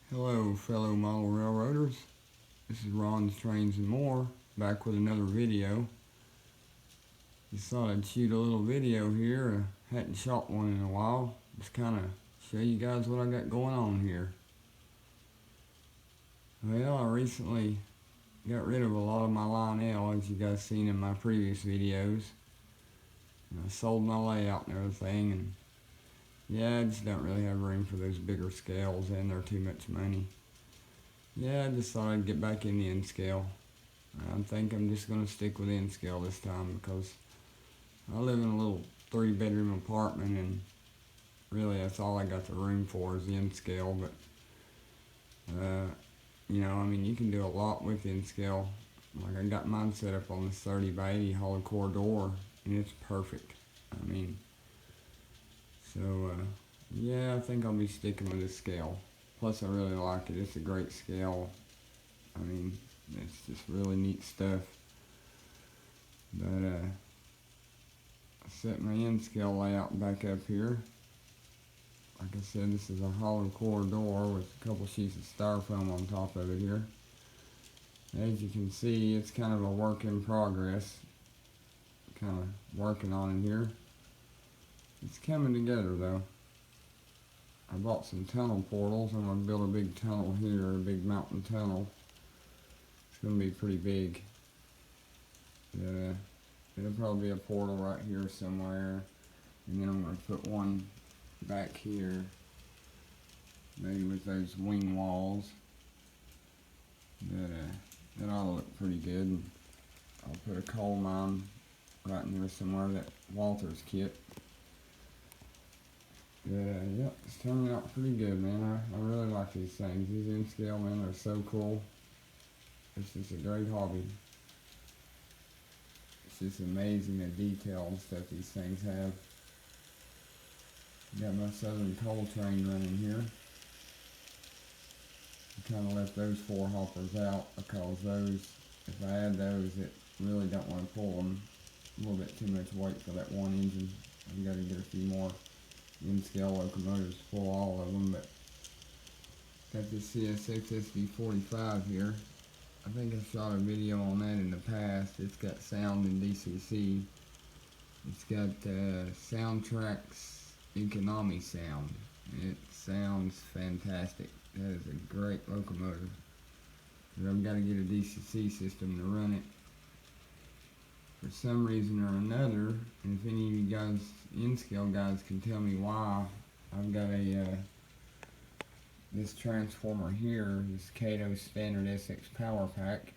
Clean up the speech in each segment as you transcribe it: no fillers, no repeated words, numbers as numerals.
Hello fellow model railroaders, this is Ron's Trains and More, back with another video. Just thought I'd shoot a little video here, hadn't shot one in a while, just kind of show you guys what I got going on here. Well, I recently got rid of a lot of my Lionel, as you guys seen in my previous videos. And I sold my layout and everything, and yeah, I just don't really have room for those bigger scales, and they're too much money. Yeah, I just thought I'd get back in the N-scale. I think I'm just going to stick with N-scale this time because I live in a little 3-bedroom apartment, and really that's all I got the room for is the N-scale. But you can do a lot with N-scale. Like, I got mine set up on this 30 by 80 hollow core door, and it's perfect. Yeah, I think I'll be sticking with this scale. Plus, I really like it. It's a great scale. It's just really neat stuff. But I set my N-scale layout back up here. Like I said, this is a hollow core door with a couple sheets of styrofoam on top of it here. As you can see, it's kind of a work in progress. Kind of working on it here. It's coming together though. I bought some tunnel portals. I'm going to build a big tunnel here, a big mountain tunnel. It's going to be pretty big. It'll probably be a portal right here somewhere. And then I'm going to put one back here, maybe with those wing walls. That ought to look pretty good. And I'll put a coal mine right in there somewhere, that Walters kit. Yeah, it's turning out pretty good, man. I really like these things. These N-scale, man, are so cool. It's just a great hobby. It's just amazing the detail and stuff these things have. Got my Southern coal train running here. I kind of left those 4 hoppers out because those, if I add those, it really don't want to pull them. A little bit too much weight for that one engine. I've got to get a few more N-scale locomotives to pull all of them. But got this CSX SD45 here. I think I shot a video on that in the past. It's got sound in DCC. It's got Soundtrack's Economy sound. It sounds fantastic. That is a great locomotive. But I've got to get a DCC system to run it. For some reason or another, and if any of you guys, N-scale guys, can tell me why, I've got this transformer here, this Kato standard SX power pack.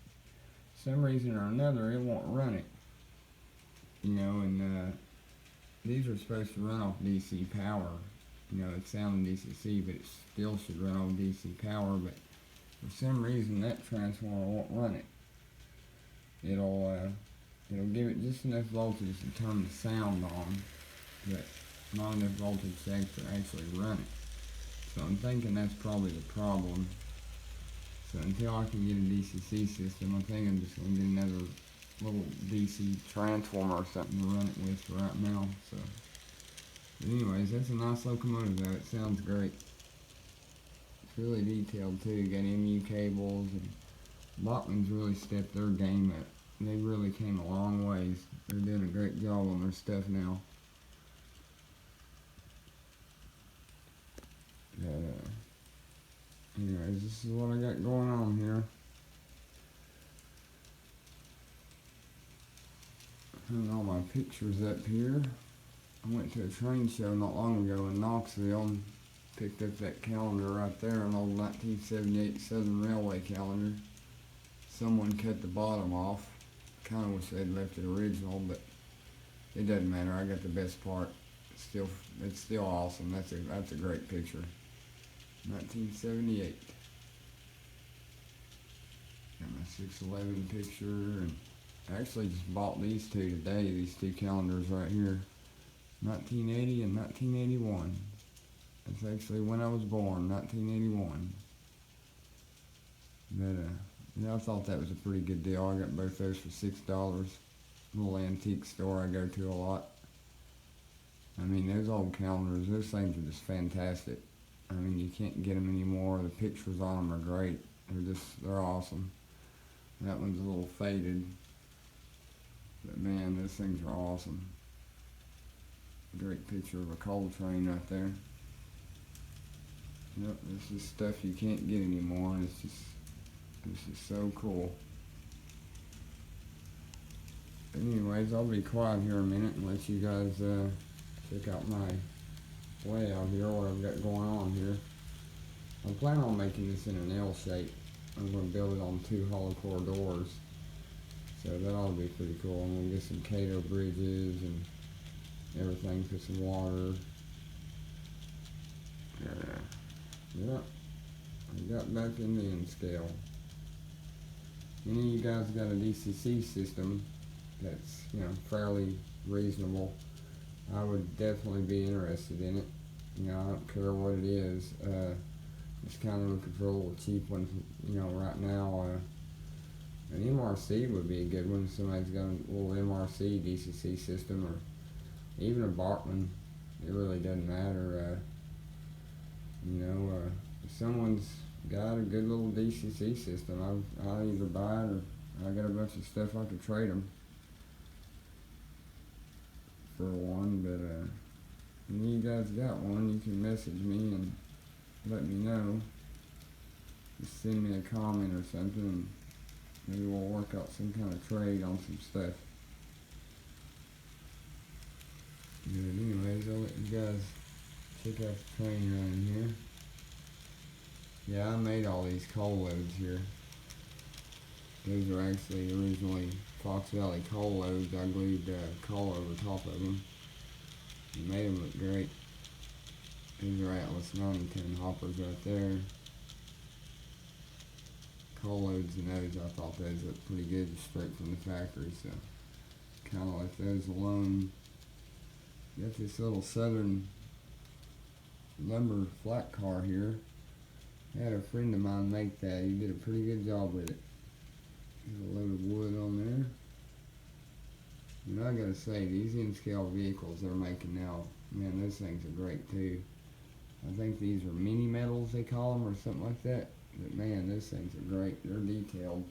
For some reason or another, it won't run it. These are supposed to run off DC power. It's sounding DCC, but it still should run off DC power. But for some reason, that transformer won't run it. It'll give it just enough voltage to turn the sound on, but not enough voltage to actually run it. So I'm thinking that's probably the problem. So until I can get a DCC system, I think I'm just going to get another little DC transformer or something to run it with for right now. So, but anyways, that's a nice locomotive though. It sounds great. It's really detailed too. Got MU cables, and Bachman's really stepped their game up. They really came a long ways. They're doing a great job on their stuff now. Anyways, this is what I got going on here. Putting all my pictures up here. I went to a train show not long ago in Knoxville and picked up that calendar right there, an old 1978 Southern Railway calendar. Someone cut the bottom off. Kind of wish they'd left it original, but it doesn't matter. I got the best part. It's still awesome. That's a great picture. 1978. Got my 611 picture, and I actually just bought these two today. These 2 calendars right here, 1980 and 1981. That's actually when I was born, 1981. But yeah, I thought that was a pretty good deal. I got both those for $6. Little antique store I go to a lot. Those old calendars, those things are just fantastic. I mean, you can't get them anymore. The pictures on them are great. They're awesome. That one's a little faded, but man, those things are awesome. Great picture of a coal train right there. Yep, this is stuff you can't get anymore, and it's just so cool. But anyways, I'll be quiet here a minute and let you guys check out my layout here, what I've got going on here. I'm planning on making this in an L shape. I'm going to build it on 2 hollow core doors, so that ought to be pretty cool. I'm going to get some Kato bridges and everything, put some water. Yep, I got back in the N scale. Any of you guys got a DCC system that's, you know, fairly reasonable, I would definitely be interested in it. You know, I don't care what it is. Just kind of looking for a little cheap one. You know, right now, an MRC would be a good one. If somebody's got a little MRC DCC system, or even a Bartman, it really doesn't matter. You know, if someone's got a good little DCC system, I'll either buy it, or I got a bunch of stuff I could trade them for one. But if you guys got one, you can message me and let me know. Just send me a comment or something, and maybe we'll work out some kind of trade on some stuff. But anyways, I'll let you guys check out the train running here. Yeah, I made all these coal loads here. Those are actually originally Fox Valley coal loads. I glued coal over top of them and made them look great. These are Atlas 90-ton hoppers right there. Coal loads and those, I thought those looked pretty good straight from the factory, so kind of left those alone. Got this little Southern lumber flat car here. I had a friend of mine make that. He did a pretty good job with it. There's a load of wood on there. And I gotta say, these N-scale vehicles they're making now, man, those things are great too. I think these are mini metals, they call them, or something like that. But man, those things are great. They're detailed.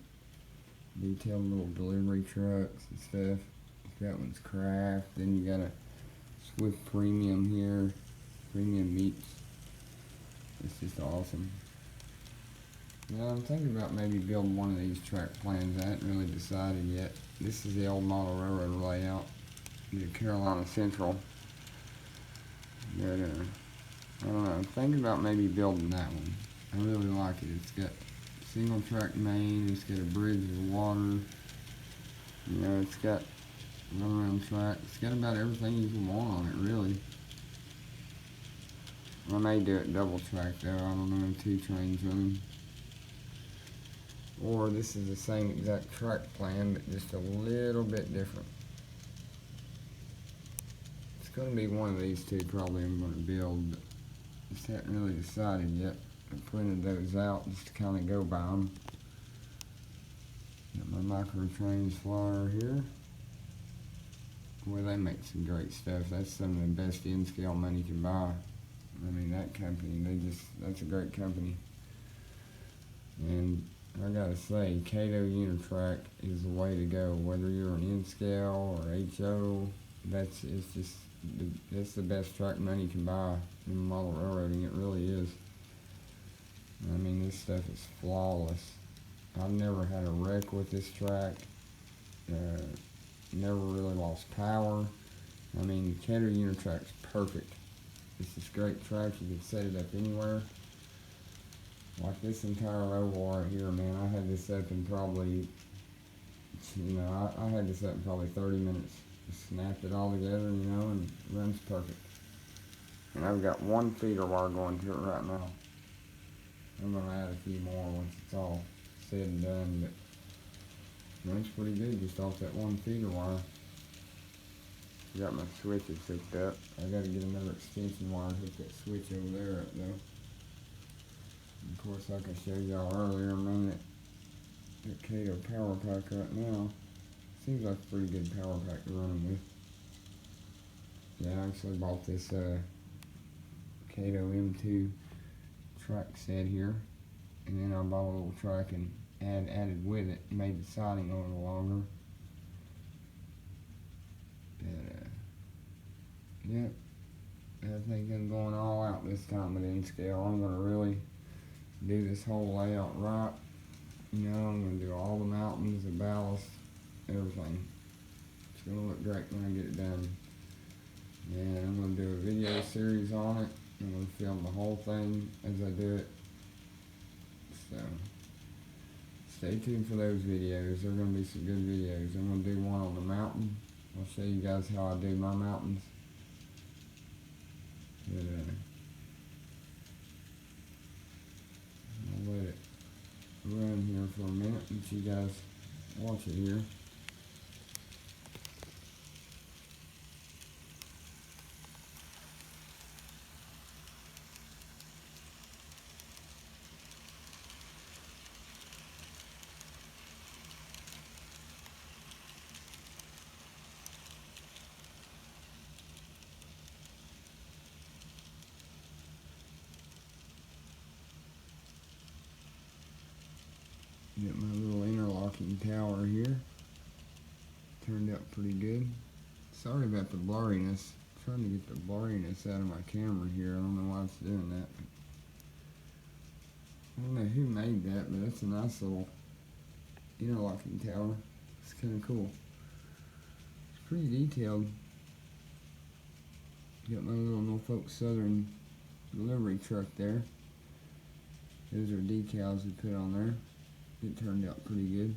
Detailed little delivery trucks and stuff. That one's craft. Then you got a Swift Premium here. Premium meats. It's just awesome. Yeah, I'm thinking about maybe building one of these track plans. I haven't really decided yet. This is the old model railroad layout. The Carolina Central. But, I don't know. I'm thinking about maybe building that one. I really like it. It's got single track main. It's got a bridge with water. You know, it's got runaround track. It's got about everything you can want on it, really. I may do it double track though. I don't know, 2 trains running. Or this is the same exact track plan, but just a little bit different. It's going to be one of these two probably I'm going to build, but just haven't really decided yet. I printed those out just to kind of go by them. Got my micro trains flyer here. Boy, they make some great stuff. That's some of the best N-scale money can buy. I mean, that company, that's a great company. And I gotta say, Kato Unitrack is the way to go. Whether you're an N-scale or HO, that's the best track money can buy in model railroading. It really is. I mean, this stuff is flawless. I've never had a wreck with this track. Never really lost power. I mean, Kato Unitrack's perfect. It's this great track. You can set it up anywhere. Like this entire oval right here, man. I had this up in probably, you know, I had this up in probably 30 minutes. Just snapped it all together, you know, and it runs perfect. And I've got 1 feeder wire going to it right now. I'm gonna add a few more once it's all said and done, but runs pretty good just off that 1 feeder wire. Got my switches hooked up. I gotta get another extension wire to hook that switch over there up though. And of course, like I showed y'all earlier, I'm running that Kato power pack right now. Seems like a pretty good power pack to run them with. Yeah, I actually bought this Kato M2 track set here, and then I bought a little track and added with it, made the siding a little longer. But, yep, I think I'm going all out this time with N-Scale. I'm going to really do this whole layout right. You know, I'm going to do all the mountains, the ballast, everything. It's going to look great when I get it done. And I'm going to do a video series on it. I'm going to film the whole thing as I do it. So, stay tuned for those videos. They're going to be some good videos. I'm going to do one on the mountain. I'll show you guys how I do my mountains. But, I'll let it run here for a minute and you guys watch it here. Get my little interlocking tower here. Turned out pretty good. Sorry about the blurriness. I'm trying to get the blurriness out of my camera here. I don't know why it's doing that. I don't know who made that, but that's a nice little interlocking tower. It's kind of cool. It's pretty detailed. Got my little Norfolk Southern delivery truck there. Those are decals we put on there. It turned out pretty good.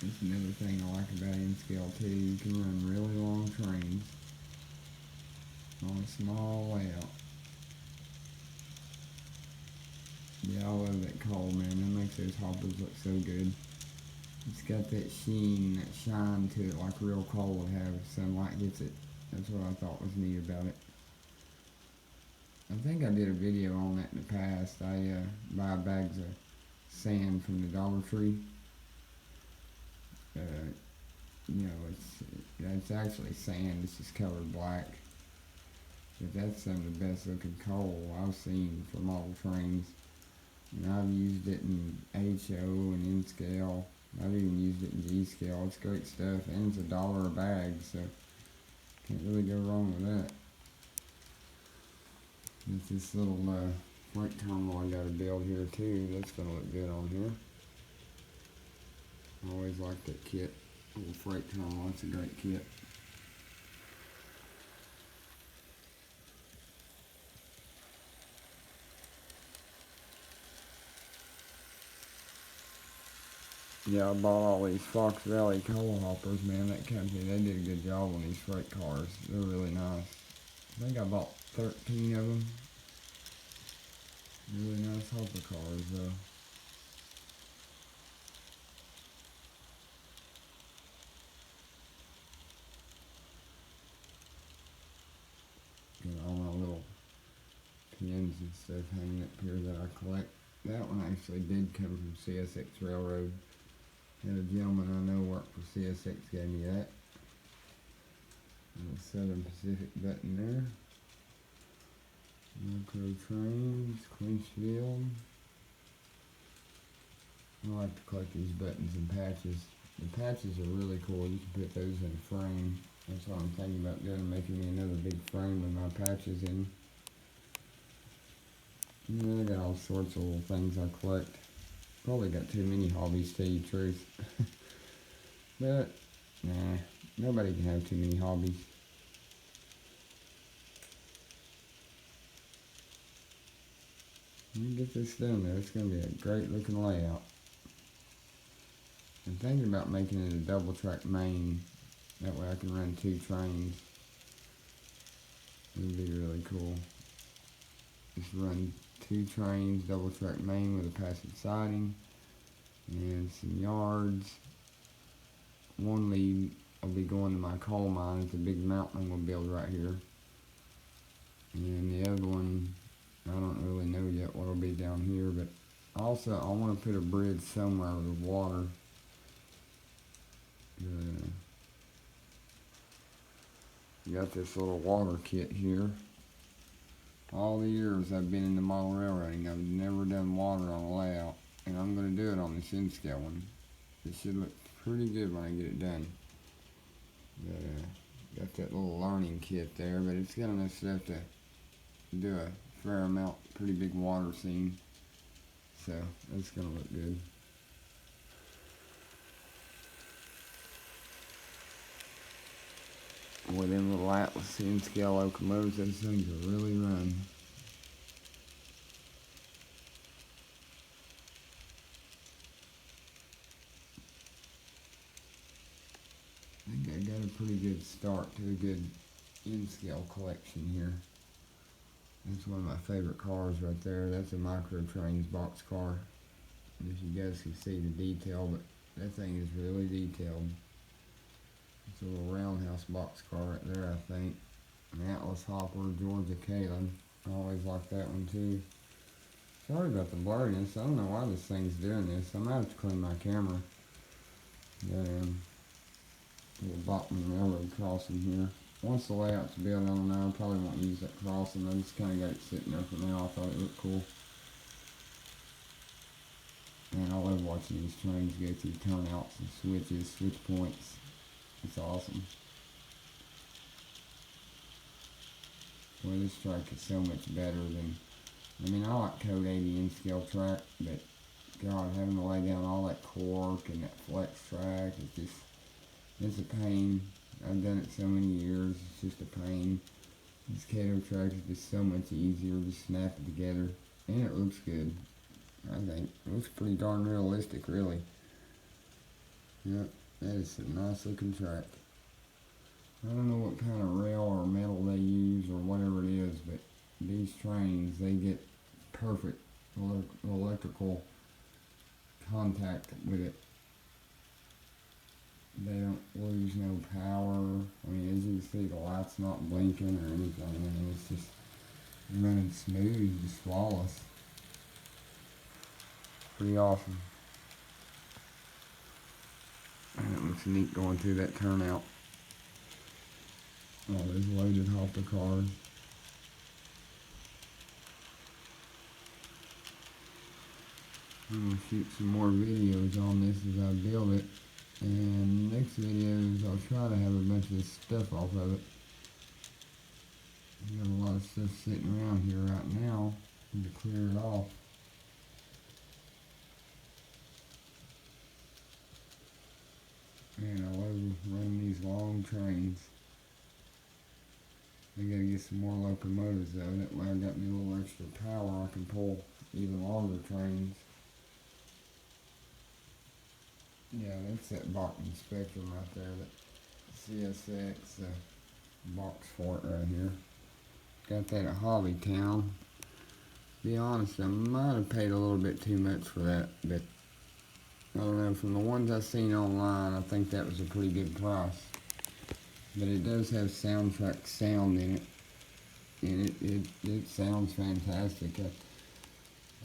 That's another thing I like about N-Scale too. You can run really long trains on a small layout. Yeah, I love that coal, man. That makes those hoppers look so good. It's got that sheen, that shine to it like real coal would have if sunlight hits it. That's what I thought was neat about it. I think I did a video on that in the past. I buy bags of sand from the Dollar Tree. You know, it's actually sand. It's just colored black. But that's some of the best looking coal I've seen for model trains. And I've used it in HO and N-Scale. I've even used it in G-Scale. It's great stuff, and it's $1 a bag, so can't really go wrong with that. There's this little freight terminal I got to build here too. That's going to look good on here. I always like that kit. Little freight terminal. It's a great kit. Yeah, I bought all these Fox Valley coal hoppers, man. That company, they did a good job on these freight cars. They're really nice. I think I bought 13 of them. Really nice hopper cars, though. Got all my little pins and stuff hanging up here that I collect. That one actually did come from CSX Railroad. Had a gentleman I know worked for CSX gave me that. And the Southern Pacific button there. Micro Trains, Queensfield. I like to collect these buttons and patches. The patches are really cool. You can put those in a frame. That's what I'm thinking about doing, making me another big frame with my patches in. Yeah, I got all sorts of little things I collect. Probably got too many hobbies, to tell you the truth. But, nah, nobody can have too many hobbies. Let me get this done though. It's going to be a great looking layout. I'm thinking about making it a double track main. That way I can run 2 trains. It would be really cool. Just run 2 trains, double track main with a passive siding and some yards. One lead will be going to my coal mine. It's a big mountain I'm going to build right here. And the other one, I don't really know yet what will be down here, but Also, I want to put a bridge somewhere with water. Got this little water kit here. All the years I've been in the model railroading, I've never done water on a layout, and I'm going to do it on this N-scale one. It should look pretty good when I get it done. Got that little learning kit there, but it's got enough stuff to do a fair amount, pretty big water scene. So that's going to look good. With them little Atlas N-scale locomotives, those things will really run. I think I got a pretty good start to a good N-scale collection here. That's one of my favorite cars right there. That's a Micro Trains box car. And if you guys can see the detail, but that thing is really detailed. It's a little roundhouse box car right there, I think. An Atlas Hopper, Georgia Kalen. I always like that one too. Sorry about the blurriness. I don't know why this thing's doing this. I might have to clean my camera. Little Bachman Railroad crossing here. Once the layout's built, I don't know, I probably won't use that crossing. I just kind of got it sitting there for now. I thought it looked cool. And I love watching these trains go through turnouts and switches, switch points. It's awesome. Well, this track is so much better than, I mean, I like Code 80 N-scale track, but God, having to lay down all that cork and that flex track, it's a pain. I've done it so many years, it's just a pain. This Kato track is just so much easier, just snap it together, and it looks good. I think it looks pretty darn realistic, really. Yep, that is a nice looking track. I don't know what kind of rail or metal they use or whatever it is, but these trains, they get perfect electrical contact with it. They don't lose no power. I mean, as you can see, the light's not blinking or anything. I mean, it's just running smooth, just flawless. Pretty awesome. And it looks neat going through that turnout. All those loaded hopper cars. I'm going to shoot some more videos on this as I build it. And next videos I'll try to have a bunch of this stuff off of it. I've got a lot of stuff sitting around here right now. I need to clear it off. Man, I love running these long trains. I gotta get some more locomotives though. That way I got me a little extra power. I can pull even longer trains. Yeah, that's that Bachman Spectrum right there. That CSX box for it right here. Got that at Hobbytown. To be honest, I might have paid a little bit too much for that, but I don't know. From the ones I've seen online, I think that was a pretty good price. But it does have soundtrack sound in it, and it sounds fantastic.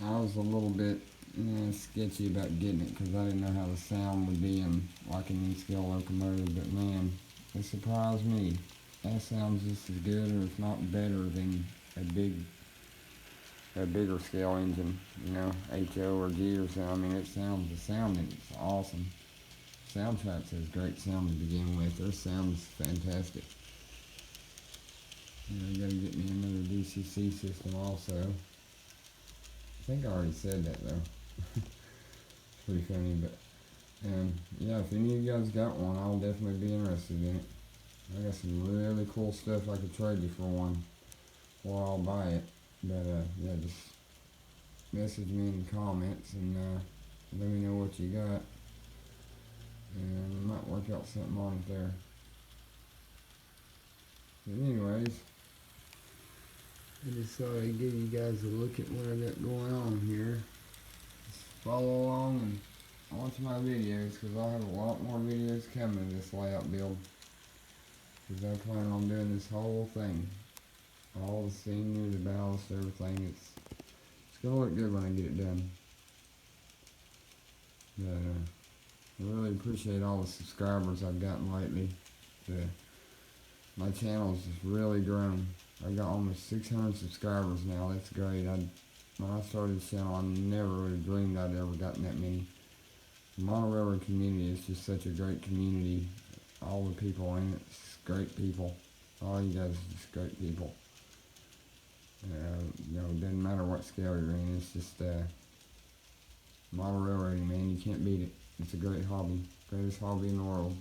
I was a little bit sketchy about getting it because I didn't know how the sound would be in like an N-scale locomotive, but man, it surprised me. That sounds just as good, or if not better, than a bigger scale engine, you know, HO or G or something. I mean, the sound in it's awesome. Soundtracks has great sound to begin with. Their sound's fantastic. I gotta get me another DCC system also. I think I already said that though. It's pretty funny, but yeah, if any of you guys got one, I'll definitely be interested in it. I got some really cool stuff I could trade you for one, or I'll buy it. But yeah, just message me in the comments and let me know what you got, and I might work out something on it there. But anyways, I just thought I'd give you guys a look at what I got going on here. Just follow along and watch my videos, because I'll have a lot more videos coming in this layout build. Because I plan on doing this whole thing. All the scenery, the ballast, everything. It's gonna look good when I get it done. But, I really appreciate all the subscribers I've gotten lately. My channel's just really grown. I got almost 600 subscribers now. That's great. When I started this channel, I never would have dreamed I'd ever gotten that many. The Mono Railroad community is just such a great community. All the people in it's great people. All you guys are just great people. It doesn't matter what scale you're in. It's just model railroading, man. You can't beat it. It's a great hobby, greatest hobby in the world.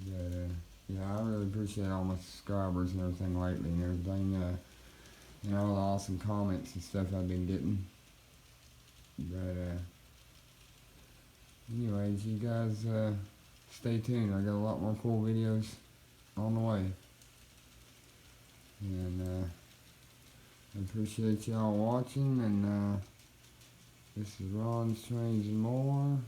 But yeah, I really appreciate all my subscribers and everything lately, and everything. All the awesome comments and stuff I've been getting. But anyways, you guys stay tuned. I got a lot more cool videos on the way. And I appreciate y'all watching, and this is Ron Strange and More.